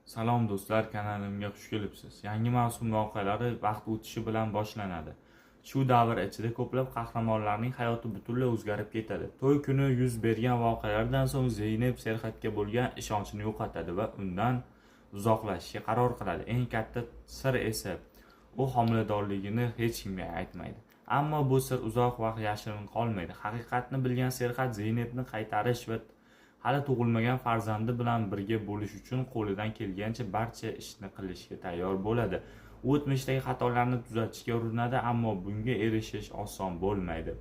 Salom do'stlar, kanalimga xush kelibsiz. Yangi mavsum voqealari vaqt o'tishi bilan boshlanadi. Shu davr ichida ko'plab qahramonlarning hayoti butunlay o'zgarib ketadi. To'y kuni yuz bergan voqealardan so'ng Zeynep Serhatga bo'lgan ishonchini yo'qotadi va undan uzoqlashishga qaror qiladi. Eng katta sir esa u homiladorligini hech kimga aytmaydi. Ammo bu sir uzoq vaqt yashirin qolmaydi. Haqiqatni bilgan Serhat Zeynepni qaytarish va hali tug'ilmagan farzandi bilan birga bo'lish uchun qo'lidan kelgancha barcha ishni qilishga tayyor bo'ladi. U o'tmishdagi xatolarni tuzatishga urinadi, ammo bunga erishish oson bo'lmaydi.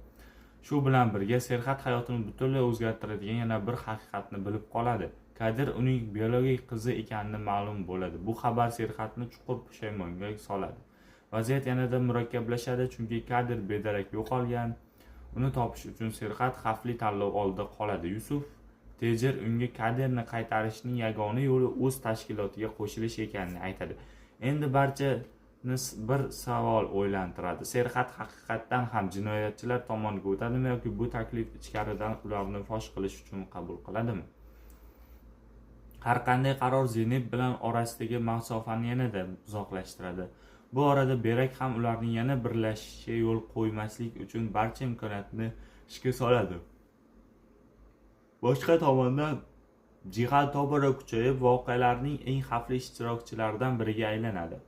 Shu bilan birga Serhat hayotini butunlay o'zgartiradigan yana bir haqiqatni bilib qoladi. Kadir uning biologik qizi ekanini ma'lum bo'ladi. Bu xabar Serhatni chuqur pushaymonga soladi. Vaziyat yanada murakkablashadi, chunki Kadir bedarak yo'qolgan. Uni topish uchun Serhat xavfli tanlov oldida qoladi. Yusuf Tejer unga Kadirni qaytarishning yagona yo'li o'z tashkilotiga qo'shilish ekanini aytadi. Endi barchani bir savol o'ylantiradi. Serhat haqiqatdan ham jinoyatchilar tomoniga o'tadimi yoki bu taklif ichkaridan ularni fosh qilish uchun qabul qiladimi? Har qanday qaror Zeynep bilan orasidagi masofani yanada uzoqlashtiradi. Bu orada Berak ham ularning yana birlashishiga yo'l qo'ymaslik uchun barcha imkoniyatni ishga soladi. Boshqa tomondan Jihad tobora kuchayib, voqealarning eng xavfli ishtirokchilaridan biriga aylanadi.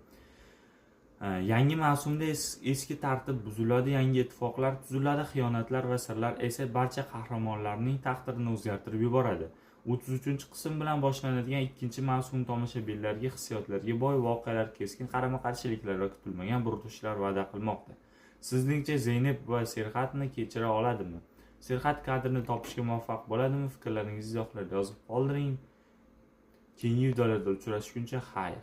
Yangi mavsumda eski tartib buziladi, yangi ittifoqlar tuziladi, xiyonatlar va sirlar esa barcha qahramonlarning taqdirini o'zgartirib yuboradi. 33-qism bilan boshlanadigan ikkinchi mavsum tomoshabinlarga hissiyotlarga boy voqealar, keskin qarama-qarshiliklar va kutilmagan burilishlar va'da qilmoqda. Sizningcha Zeynep va Serhatni kechira oladimi? Serhat Kadirni topishga muvaffaq bo'ladimi? Fikrlaringizni izohlarda yozib qoldiring. Keyingi videolarda uchrashguncha xayr.